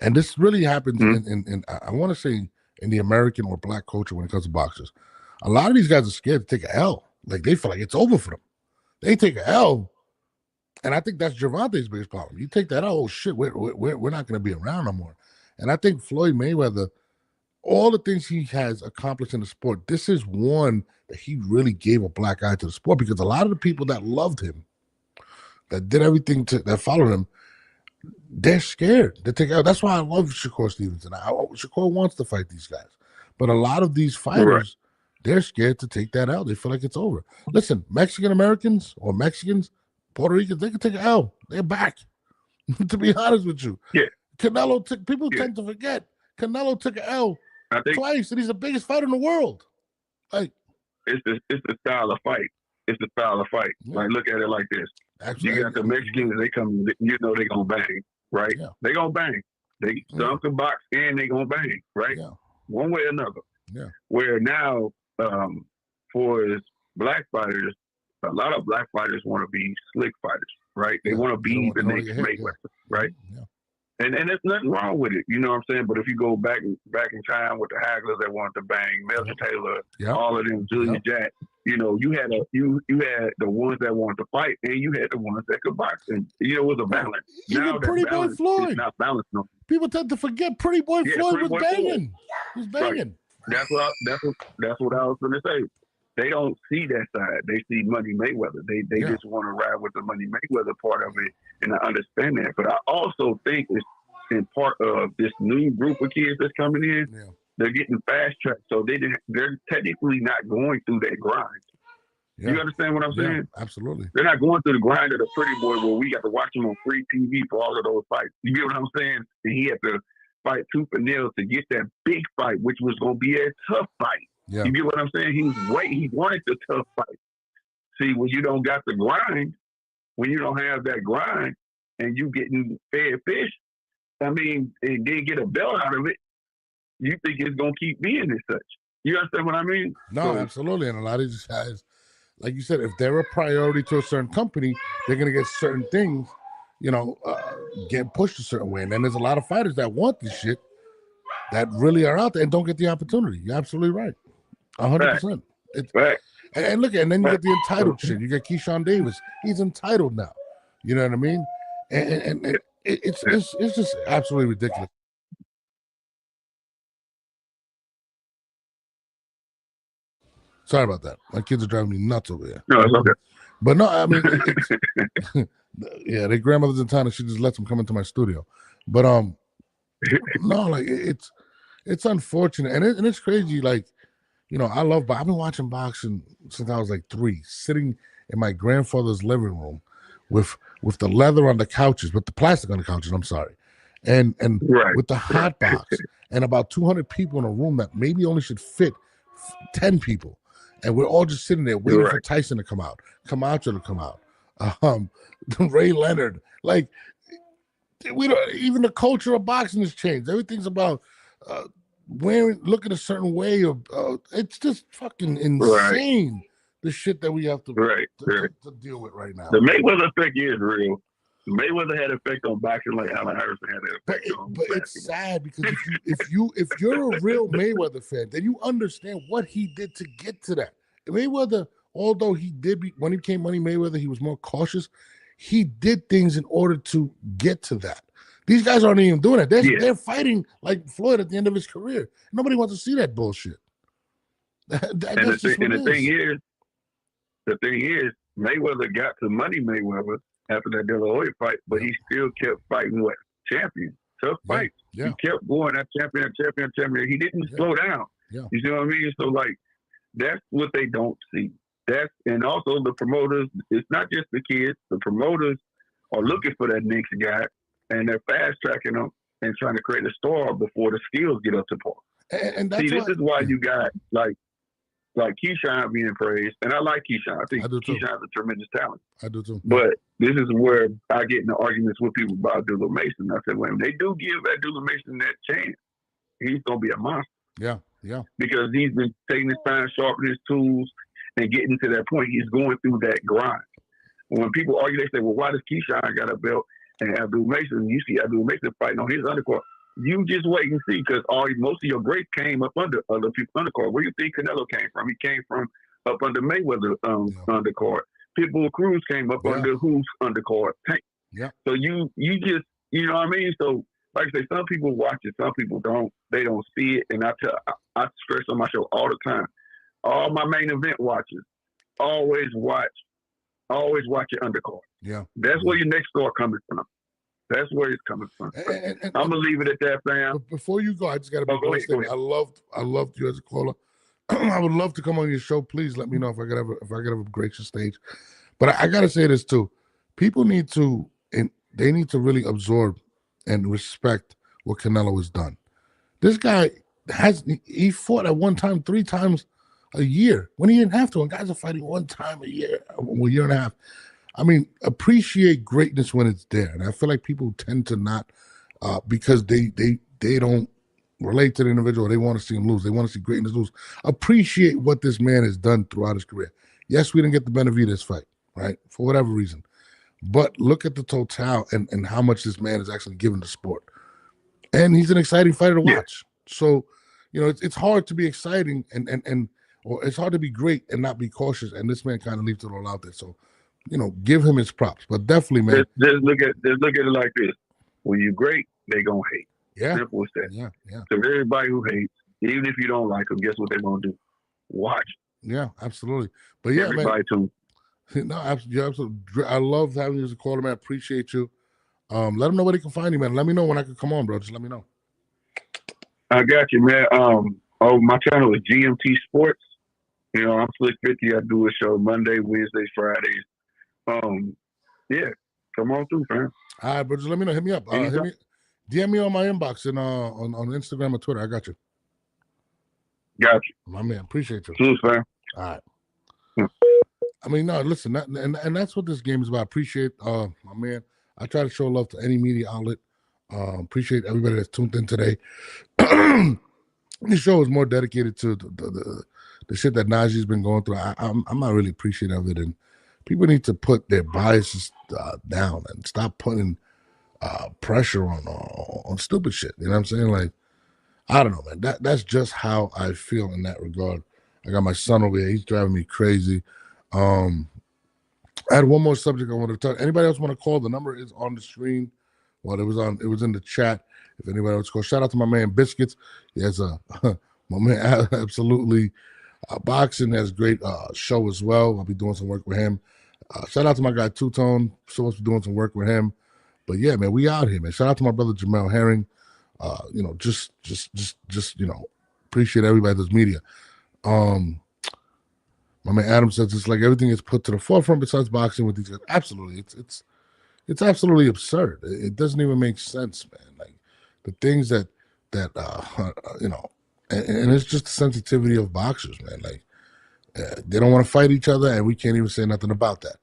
And this really happens in I want to say in the American or black culture when it comes to boxers. A lot of these guys are scared to take an L. Like, they feel like it's over for them. They take an L. And I think that's Gervonta's biggest problem. You take that, oh shit, we're not going to be around no more. And I think Floyd Mayweather, all the things he has accomplished in the sport, this is one that he really gave a black eye to the sport, because a lot of the people that loved him, that did everything that followed him, they're scared to take out. That's why I love Shakur Stevenson. Shakur wants to fight these guys, but a lot of these fighters, they're scared to take that out. They feel like it's over. Listen, Mexican Americans or Mexicans, Puerto Ricans, they can take an L. They're back. To be honest with you, Canelo took. People tend to forget Canelo took an L twice, and he's the biggest fighter in the world. Like, it's the style of fight. It's the style of fight. Yeah. Like, look at it like this. Actually, you got the Mexicans, they come, you know, they gonna bang, right? Yeah. They gonna bang. Some can box and they gonna bang, right? Yeah. One way or another. Yeah. Where now, for black fighters, a lot of black fighters want to be slick fighters, right? They want to be the next Mayweather, right? Yeah. And there's nothing wrong with it, you know what I'm saying? But if you go back in time with the Hagglers that wanted to bang, Melvin Taylor, all of them, Julius Jack, you know, you had the ones that wanted to fight, and you had the ones that could box, and you know, it was a balance. Even now Pretty Boy Floyd, it's not balanced no. People tend to forget Pretty Boy Floyd was banging. He was banging. Right. That's what I was going to say. They don't see that side. They see Money Mayweather. They just want to ride with the Money Mayweather part of it, and I understand that. But I also think it's in part of this new group of kids that's coming in. Yeah. They're getting fast tracked, so they're technically not going through that grind. Yeah. You understand what I'm saying? Absolutely. They're not going through the grind of the Pretty Boy where we got to watch him on free TV for all of those fights. You get what I'm saying? And he had to fight tooth and nail to get that big fight, which was going to be a tough fight. Yeah. You get what I'm saying? He wanted the tough fight. See, when you don't got the grind, when you don't have that grind, and you getting fed fish, I mean, and then get a belt out of it, you think it's gonna keep being as such. You understand what I mean? No, absolutely. And a lot of these guys, like you said, if they're a priority to a certain company, they're gonna get certain things, get pushed a certain way. And then there's a lot of fighters that want this shit that really are out there and don't get the opportunity. You're absolutely right. 100%. And look, and then you get the entitled shit. You get Keyshawn Davis. He's entitled now. You know what I mean? And it's just absolutely ridiculous. Sorry about that. My kids are driving me nuts over here. No, it's okay. But no, I mean, yeah, their grandmother's in town and she just lets them come into my studio. But no, like it's unfortunate and it's crazy. Like, I've been watching boxing since I was like 3, sitting in my grandfather's living room with the leather on the couches, with the plastic on the couches, I'm sorry. And with the hot box and about 200 people in a room that maybe only should fit 10 people. And we're all just sitting there waiting for Tyson to come out, Camacho to come out, Ray Leonard. Like, we don't, even the culture of boxing has changed. Everything's about looking a certain way. It's just fucking insane, the shit that we have to deal with right now. The Mayweather effect is real. Mayweather had an effect on boxing like Allen Iverson had an effect on But it's sad because if you're a real Mayweather fan, then you understand what he did to get to that. Mayweather, although when he became Money Mayweather, he was more cautious. He did things in order to get to that. These guys aren't even doing it. They're fighting like Floyd at the end of his career. Nobody wants to see that bullshit. The thing is, Mayweather got to Money Mayweather after that De La Hoya fight, but he still kept fighting champions, tough fights. Yeah. He kept going at champion. He didn't slow down. Yeah. You see what I mean? So like, that's what they don't see. And also the promoters. It's not just the kids. The promoters are looking for that next guy, and they're fast tracking them and trying to create a star before the skills get up to par. And that's this is why you got like Keyshawn being praised, and I like Keyshawn. I think Keyshawn's a tremendous talent. I do too. But this is where I get into arguments with people about Abdullah Mason. I said, when they do give Abdullah Mason that chance, he's gonna be a monster. Yeah. Because he's been taking his time, sharpening his tools, and getting to that point. He's going through that grind. When people argue, they say, "Well, why does Keyshawn got a belt and Abdullah Mason?" You see Abdullah Mason fighting on his undercard. You just wait and see, because most of your greats came up under other people's undercard. Where do you think Canelo came from? He came from up under Mayweather undercard. Pitbull Cruz came up under whose undercard? Yeah. So you just, you know what I mean? So like I say, some people watch it, some people don't. They don't see it, and I stress on my show all the time. All my main event watchers always watch your undercard. Yeah. That's where your next star coming from. That's where it's coming from. And I'm gonna leave it at that, fam. But before you go, I just gotta be one thing. I loved you as a caller. I would love to come on your show. Please let me know if I could have a gracious stage. But I gotta say this too. People need to really absorb and respect what Canelo has done. This guy he fought at one time 3 times a year when he didn't have to. And guys are fighting 1 time a year and a half. I mean, appreciate greatness when it's there. And I feel like people tend to not because they don't relate to the individual. They want to see him lose. They want to see greatness lose. Appreciate what this man has done throughout his career. Yes, we didn't get the Benavidez fight, right? For whatever reason. But look at the total and how much this man has actually given the sport. And he's an exciting fighter to watch. So, it's hard to be exciting or it's hard to be great and not be cautious. And this man kind of leaves it all out there. So, give him his props. But definitely, man. Just look at it like this. When you're great, they gonna hate. Yeah. Simple as that. Yeah. So everybody who hates, even if you don't like them, guess what they're gonna do? Watch. Yeah, absolutely. But yeah, everybody man. too. No, absolutely. I love having you as a caller, man. Appreciate you. Let them know where they can find you, man. Let me know when I can come on, bro. Just let me know. I got you, man. My channel is GMT Sports. I'm Slick 50. I do a show Monday, Wednesdays, Fridays. Yeah, come on through, fam. All right, bro. Just let me know. Hit me up. DM me on my inbox and on Instagram or Twitter. I got you. Got you. My man. Appreciate you. Cheers, fam. All right. I mean, no, listen, and that's what this game is about. Appreciate my man. I try to show love to any media outlet. Appreciate everybody that's tuned in today. This show is more dedicated to the shit that Najee's been going through. I'm not really appreciative of it, and people need to put their biases down and stop putting pressure on stupid shit. You know what I'm saying? Like, I don't know, man. That's just how I feel in that regard. I got my son over here. He's driving me crazy. I had one more subject I wanted to talk. Anybody else want to call? The number is on the screen. Well, it was in the chat. If anybody else calls, shout out to my man Biscuits. He has my man absolutely boxing has great show as well. I'll be doing some work with him. Shout out to my guy Two Tone. Supposed to be doing some work with him. But yeah, man, we out here, man. Shout out to my brother Jamel Herring. Just appreciate everybody that's media. My man Adam says it's like everything is put to the forefront besides boxing with these guys. Absolutely. It's absolutely absurd. It doesn't even make sense, man. Like the things that and it's just the sensitivity of boxers, man. Like they don't want to fight each other and we can't even say nothing about that.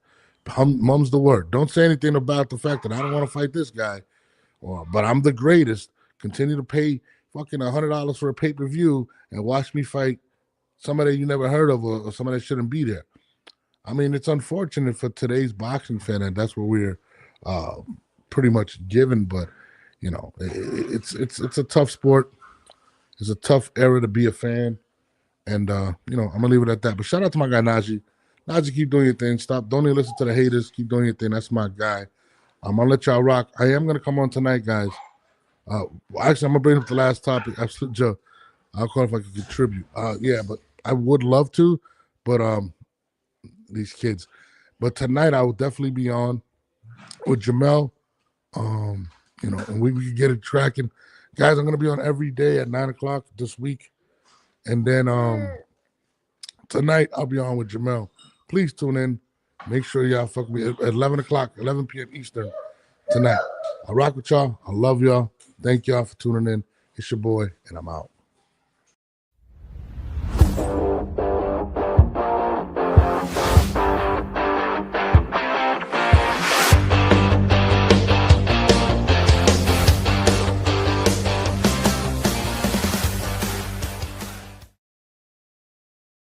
Mum's the word. Don't say anything about the fact that I don't want to fight this guy, but I'm the greatest. Continue to pay fucking $100 for a pay-per-view and watch me fight somebody you never heard of or somebody that shouldn't be there. I mean, it's unfortunate for today's boxing fan, and that's what we're pretty much given. But it's a tough sport. It's a tough era to be a fan, and I'm gonna leave it at that. But shout out to my guy Naji. Naji, keep doing your thing. Don't even listen to the haters. Keep doing your thing. That's my guy. I'm gonna let y'all rock. I am gonna come on tonight, guys. Actually, I'm gonna bring up the last topic. Absolute joke. I'll call if I can contribute. Yeah, but I would love to, but these kids. But tonight I will definitely be on with Jamel. And we can get it tracking. Guys, I'm gonna be on every day at 9:00 this week. And then tonight I'll be on with Jamel. Please tune in. Make sure y'all fuck me at 11 p.m. Eastern tonight. I rock with y'all. I love y'all. Thank y'all for tuning in. It's your boy, and I'm out.